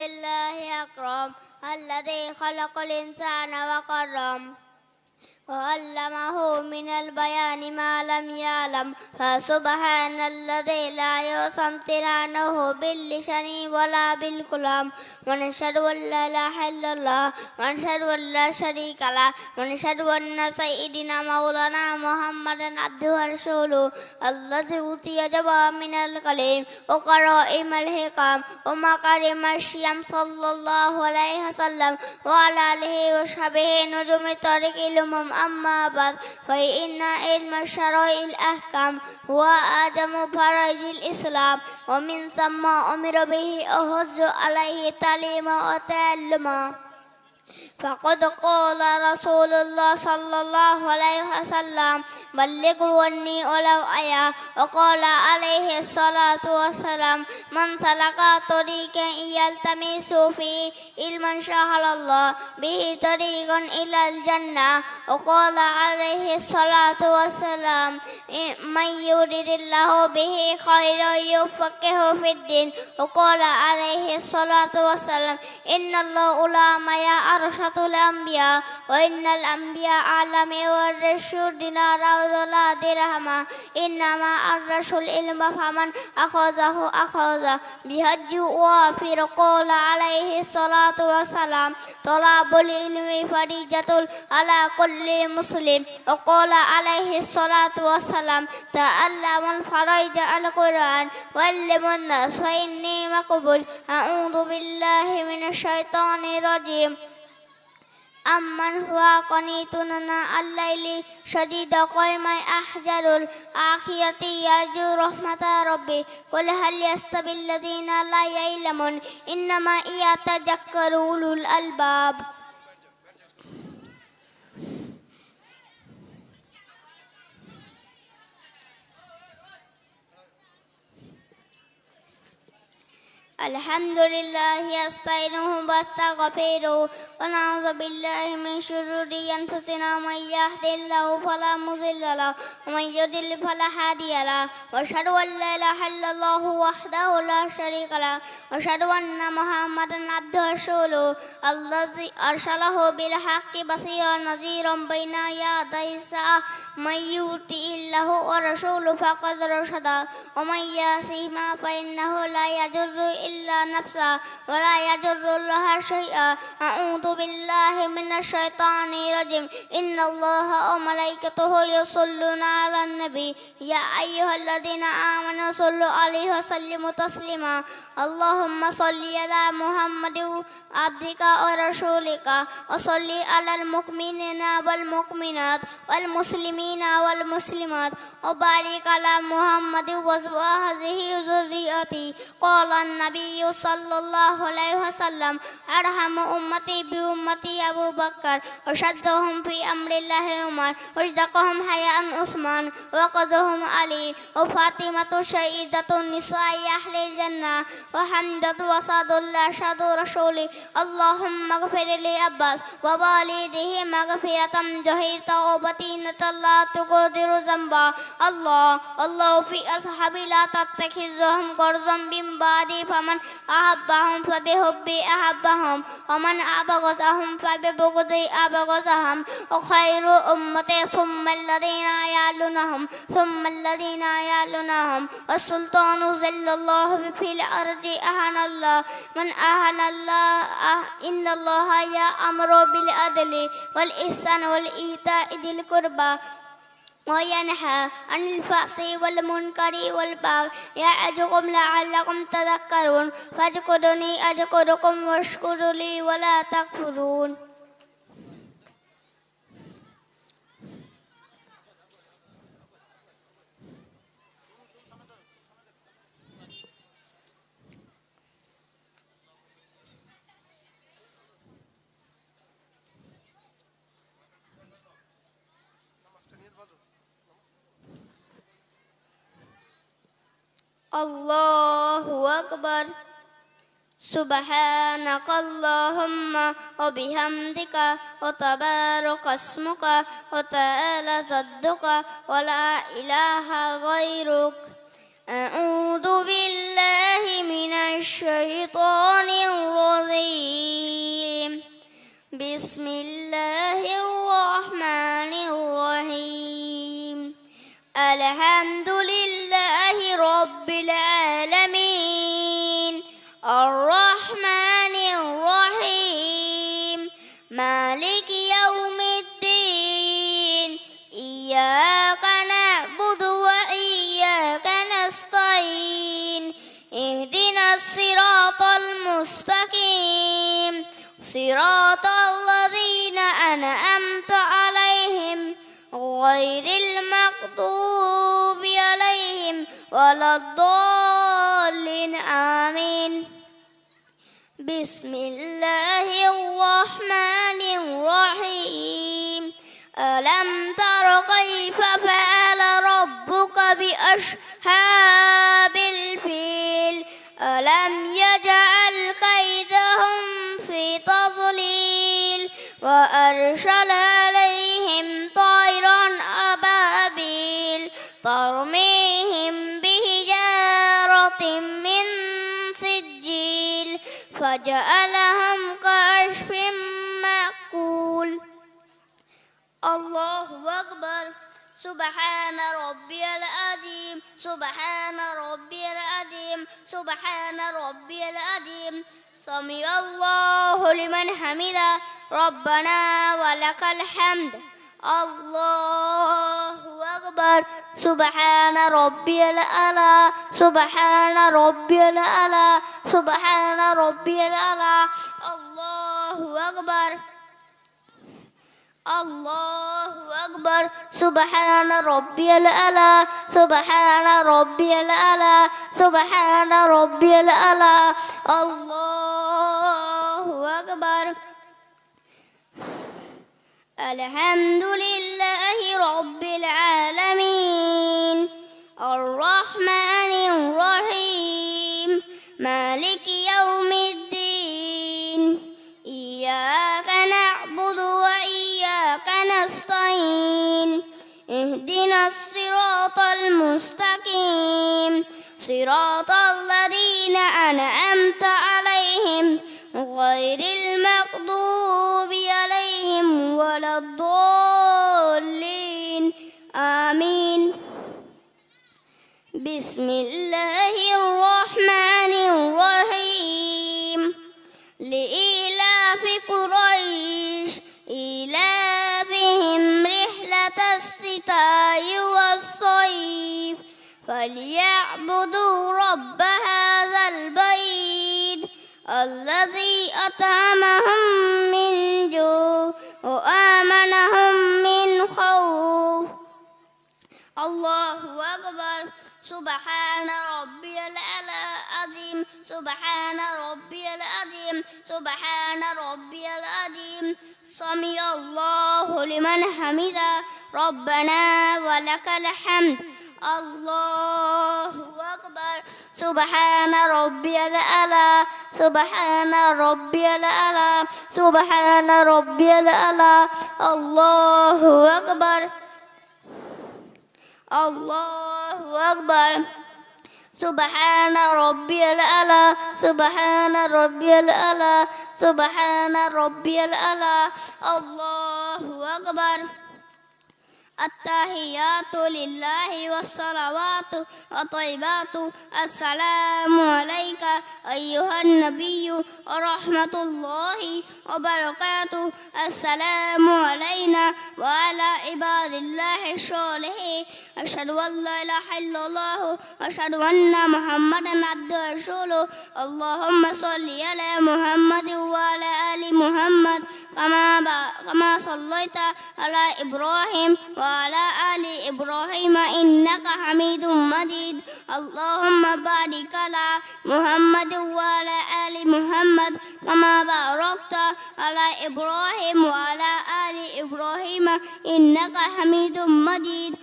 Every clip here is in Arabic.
بالله أكرم الذي خلق الإنسان وكرم وعلمه من البيان ما لم يعلم فسبحان الذي لا يوصى امتنانه باللسان ولا بالكلام ونشهد أن لا إله إلا الله ونشهد أن لا شريك له ونشهد أن سيدنا مولانا محمدا عبده ورسوله الذي أوتي جوامع الكلم وقرائم الحكم ومكارم الشيم صلى الله عليه وسلم وعلى آله وصحبه نجوم طريق الأمم أما بعد فإن علم الشرائع الأحكام هو آدم فرائض الإسلام ومن ثم أمر به أحث عليه تعليما وتعلما فقد قال رسول الله صلى الله عليه وسلم بلغوا عني ولو آية وقال عليه الصلاة والسلام من سلك طريقا يلتمس فيه علما سهل الله به طريقا إلى الجنة وقال عليه الصلاة والسلام من يريد الله به خيرا يفقهه في الدين وقال عليه الصلاة والسلام إن الله لا أرشد الأنبياء وإن الأنبياء أعلم والرسول دينار ولا درهم إنما الرسول العلم فمن أخذه بحج وافر قال عليه الصلاة والسلام طلب العلم فريضة على كل مسلم وقال عليه الصلاة والسلام تعلم الفرائض القرآن وعلم الناس فإني مقبول أعوذ بالله من الشيطان الرجيم أمن هو قنيت آناء الليل شديد قيام أحذر الآخرة يرجو رحمة ربي قل هل يستوي الذين لا يعلمون إنما يتذكر أولو الألباب الحمد لله يستعينه واستغفره ونعوذ بالله من شرور أنفسنا من يهد الله فلا مضل له ومن يضلل فلا هادي له وأشهد أن لا إله إلا الله وحده لا شريك له وأشهد أن محمدا عبده ورسوله الذي أرسله بالحق بصيرا نذيرا بين يدي الساعة من يطع الله ورسوله فقد رشد ومن يعصهما فإنه لا يضر إلا نفسه ولا يضر الله شيئا أعوذ بالله من الشيطان الرجيم إن الله وملائكته يصلون على النبي يا أيها الذين آمنوا صلوا عليه وسلموا تسليما اللهم صل على محمد عبدك ورسولك وصل على المؤمنين والمؤمنات والمسلمين والمسلمات وبارك على محمد وأزواجه وذريته قال النبي صلى الله عليه وسلم أرحم أمتي بأمتي أبو بكر وشدهم في أمر الله عمر وأصدقهم حياء عثمان وقدهم علي وفاطمة شهيدة النساء أهل الجنة وحمدة وسعد الله شهد رسولي اللهم اغفر لعباس ووالده مغفرة جهير توبتي لا تقدر ذنبا الله في أصحابي لا تتخذهم غرضا من بعدي فمن أحبهم فبحبي أحبهم ومن أبغضهم فببغضي أبغضهم وخير أمتي ثم الذين يعلونهم ثم الذين يعلونهم والسلطان ذل الله في الأرض أهان الله من أهان الله إن الله يأمر بالعدل والإحسان والإيتاء ذي القربى وينهى عن الفحشاء والمنكر والبغي يعظكم لعلكم تذكرون فاذكروني أذكركم واشكروا لي ولا تكفرون الله أكبر سبحانك اللهم وبحمدك وتبارك اسمك وتعالى جدك ولا إله غيرك أعوذ بالله من الشيطان الرجيم بسم الله الرحمن الرحيم الحمد لله رب العالمين الرحمن الرحيم مالك يوم الدين إياك نعبد وإياك نستعين اهدنا الصراط المستقيم صراط الذين أنعمت عليهم غير المغضوب عليهم ولا الضالين آمين بسم الله الرحمن الرحيم ألم تر كيف فعل ربك بأصحاب الفيل ألم يجعل كيدهم في تضليل وأرسل عليهم طيرا أبابيل ترميهم بحجارة من سجيل فجعلهم كعصف مأكول الله أكبر سبحان ربي العظيم سبحان ربي العظيم سبحان ربي العظيم سمع الله لمن حمده ربنا ولك الحمد الله أكبر سبحان ربي الأعلى سبحان ربي الأعلى سبحان ربي الأعلى الله أكبر الله أكبر سبحان ربي الأعلى سبحان ربي الأعلى سبحان ربي الأعلى الله أكبر الحمد لله رب العالمين الرحمن الرحيم مالك يوم الدين إياك نعبد وإياك نستعين اهدنا الصراط المستقيم صراط الذين أنعمت عليهم غير المغضوب عليهم ولا الضالين آمين بسم الله الرحمن الرحيم لإيلاف قريش إيلافهم رحلة الشتاء والصيف فليعبدوا رب هذا البيت الذي أطعمهم من جوع وآمنهم من خوف الله أكبر سبحان ربي الأعلى عظيم سبحان ربي العظيم سبحان ربي العظيم سمع الله لمن حمده ربنا ولك الحمد الله أكبر سبحان ربي الأعلى سبحان ربي الأعلى سبحان ربي الأعلى الله أكبر الله أكبر سبحان ربي الأعلى سبحان ربي الأعلى سبحان ربي الأعلى الله أكبر التحيات لله والصلوات والطيبات السلام عليك أيها النبي ورحمة الله وبركاته السلام علينا وعلى عباد الله الصالحين أشهد أن لا إله إلا الله وأشهد أن محمدا عبده ورسوله اللهم صل على محمد وعلى آل محمد كما صليت على إبراهيم وعلى آل إبراهيم إنك حميد مجيد اللهم بارك على محمد وعلى آل محمد كما باركت على إبراهيم وعلى آل إبراهيم إنك حميد مجيد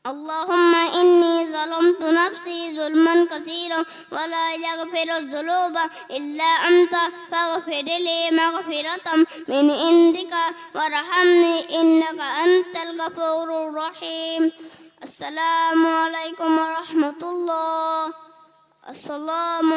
اللهم إني ظلمت نفسي ظلما كثيرا ولا يغفر الذنوب إلا أنت فاغفر لي مغفرة من عندك وارحمني إنك أنت الغفور الرحيم السلام عليكم ورحمة الله السلام